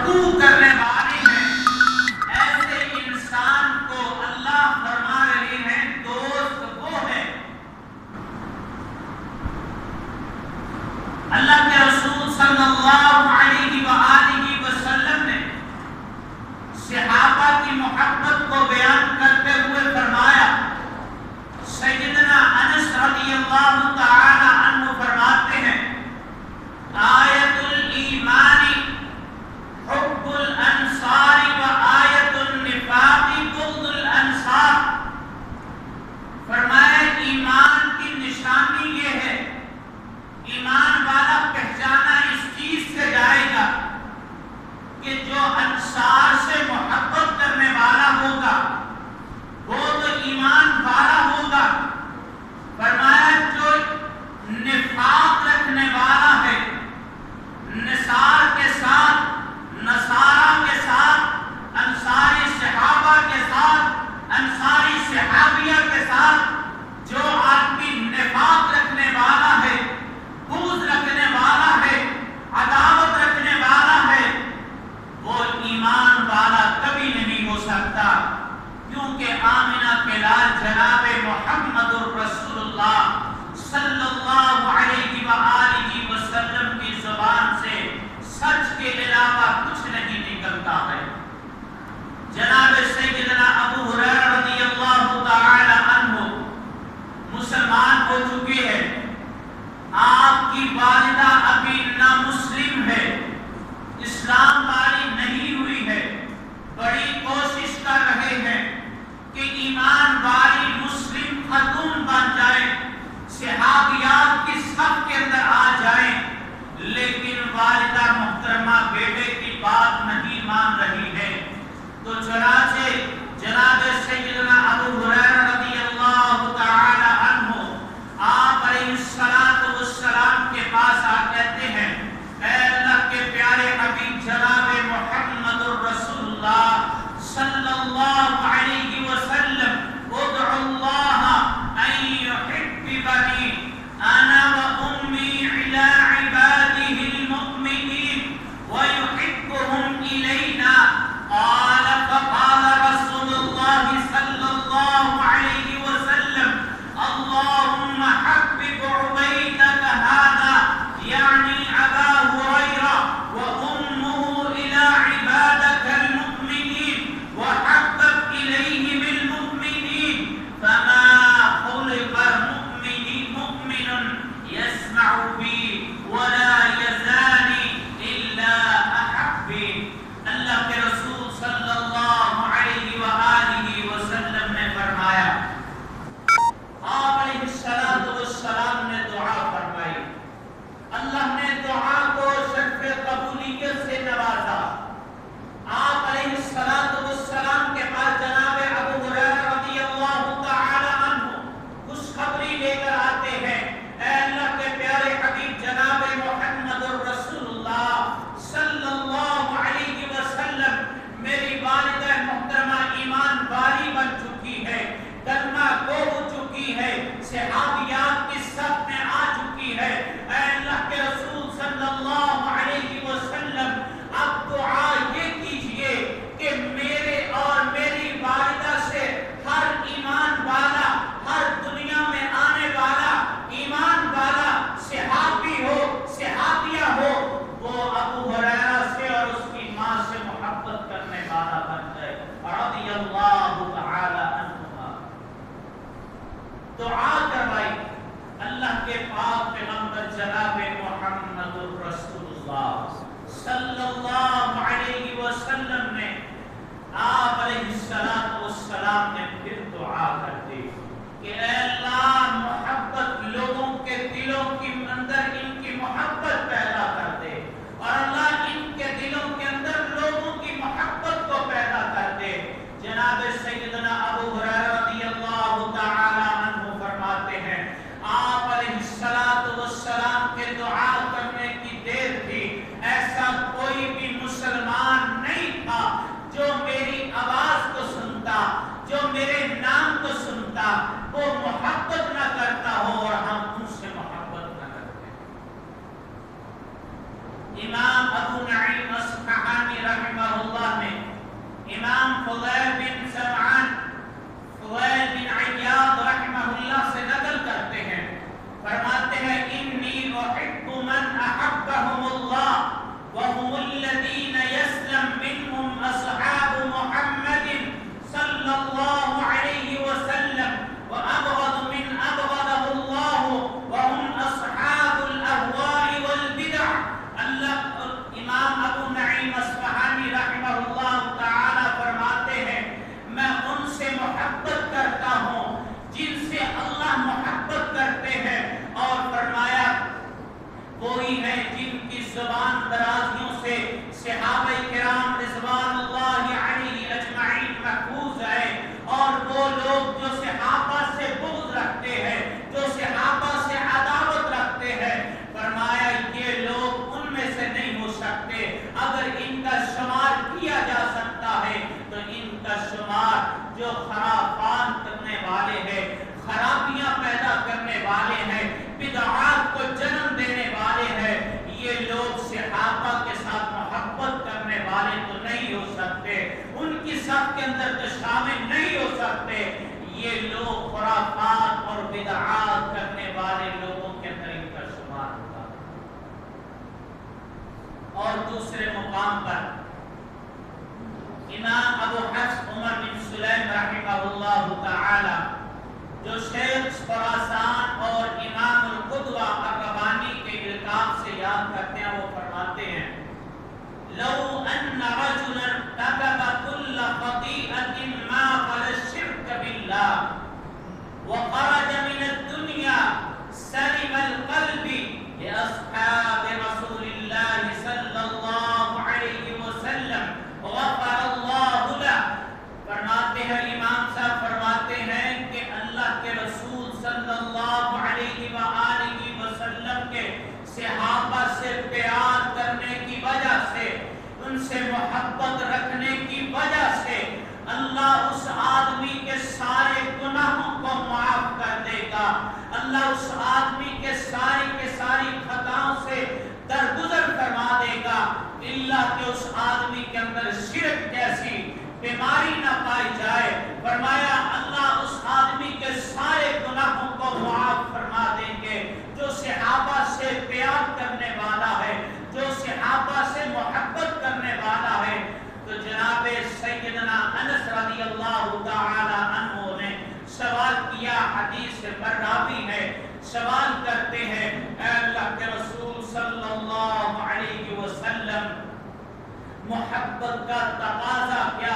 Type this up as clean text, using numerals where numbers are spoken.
گفتگو کرنے والی ہیں، ایسے انسان کو اللہ فرما رہے ہیں دوست وہ ہے۔ اللہ کے رسول صلی اللہ علیہ وآلہ وسلم نے صحابہ کی محبت کو بیان کرتے ہوئے فرمایا، سیدنا انس رضی اللہ تعالی عنہ فرماتے ہیں، آیت الایمان حب الانصار و آیت النفاق بغض الانصار۔ فرمایا ایمان کی نشانی یہ ہے، ایمان والا پہچانا اس چیز سے جائے گا کہ جو انصار سے محبت کرنے والا ہوگا وہ تو ایمان والا ہوگا۔ فرمایا جو نفاق رکھنے والا ہے، نثار کے ساتھ، نصارہ کے ساتھ، انصاری صحابہ کے ساتھ، انصاری صحابیہ کے ساتھ جو آدمی نفاق رکھنے والا ہے، بغض رکھنے والا ہے، عداوت رکھنے والا ہے، وہ ایمان والا کبھی نہیں ہو سکتا، کیونکہ آمنہ کے لال جناب محمد الرسول اللہ صلی اللہ علیہ وآلہ وسلم کی زبان سے سچ کے علاوہ کچھ نہیں نکلتا ہے۔ جناب سیدنا ابو ہریرہ رضی اللہ تعالی عنہ مسلمان ہو چکے ہیں، آپ کی والدہ ابھی نامسلم ہے، اسلام والی نہیں ہوئی ہے، بڑی کوشش کر رہے ہیں کہ ایمان والی مسلم خاتون بن جائیں، صحابیات کی صف کے اندر آ جائیں، لیکن والدہ محترمہ بیٹے کی بات نہیں مان رہی ہے۔ تو چنانچہ جناب سیدنا ابو ہریرہ رضی اللہ تعالی عنہ آپ علیہ السلام کے پاس آ کہتے ہیں، اے اللہ کے پیارے حبیب جناب محمد الرسول اللہ صلی اللہ علیہ وسلم، ادعو اللہ ان یحببنی انا و امی علی عباده المؤمنین ویحب امام فضیل بن سمعان فضیل بن عیاض رحمہ اللہ سے نقل کرتے ہیں، فرماتے ہیں انی احب من احبهم اللہ وهم الذین یسلم منهم اصحاب محمد صلی اللہ علیہ وسلم وابغض من ابغضه اللہ وهم اصحاب الاهواء والبدع۔ اللہ امام ابو نعیم اصفہانی رحمہ اللہ تعالی فرماتے ہیں میں ان سے محبت کرتا ہوں جن سے اللہ محبت کرتے ہیں، اور فرمایا وہی ہے جن کی زبان درازیوں سے صحابہ کرام رضوان اللہ علیہ اجمعین محفوظ ہے، اور وہ لوگ جو صحابہ سے بغض رکھتے ہیں، جو صحابہ سے عداوت رکھتے ہیں، فرمایا یہ لوگ ان میں سے نہیں ہو سکتے۔ اگر ان کا شمار کیا جا سکتا ہے تو ان کا شمار جو خرافات کرنے والے ہیں، خرابیاں پیدا کرنے والے ہیں، بدعات کو جنم دینے والے ہیں، یہ لوگ صحابہ کے ساتھ محبت کرنے والے تو نہیں ہو سکتے، ان کی صف کے اندر تو شامل نہیں ہو سکتے۔ یہ لوگ خرافات اور بدعات کرنے والے لوگوں کے اندر ان کا شمار ہوتا ہے۔ اور دوسرے مقام پر امام ابو حفص عمر بن سلیم رحمہ اللہ تعالی جو شیخ خراسان اور امام القدوہ الربانی کے القاب سے یاد کرتے ہیں، وہ فرماتے ہیں لو ان رجلا ارتكب كل خطيئة ما قال الشرك بالله وخرج من الدنيا سلم القلب لأصحاب رسول الله صلى الله عليه وسلم غفر الله له۔ فرماتے ہیں امام صاحب فرماتے ہیں کہ اللہ کے رسول صلی اللہ علیہ وآلہ وسلم کے صحابہ سے پیار کرنے کی وجہ سے، ان سے محبت رکھنے کی وجہ سے اللہ اس آدمی کے سارے گناہوں کو معاف کر دے گا، اللہ اس آدمی کے ساری خطاؤں سے درگزر فرما دے گا، اللہ کہ اس آدمی کے اندر شرک جیسی بیماری نہ پائی جائے۔ فرمایا اللہ اس آدمی کے سارے گناہوں کو معاف فرما دیں گے جو صحابہ سے پیار کرنے والا ہے، جو صحابہ سے محبت کرنے والا ہے۔ تو جناب سیدنا انس رضی اللہ تعالی عنہ نے سوال کیا، حدیث پر راوی ہے، سوال کرتے ہیں اے اللہ کے رسول صلی اللہ علیہ وسلم محبت کا تقاضا کیا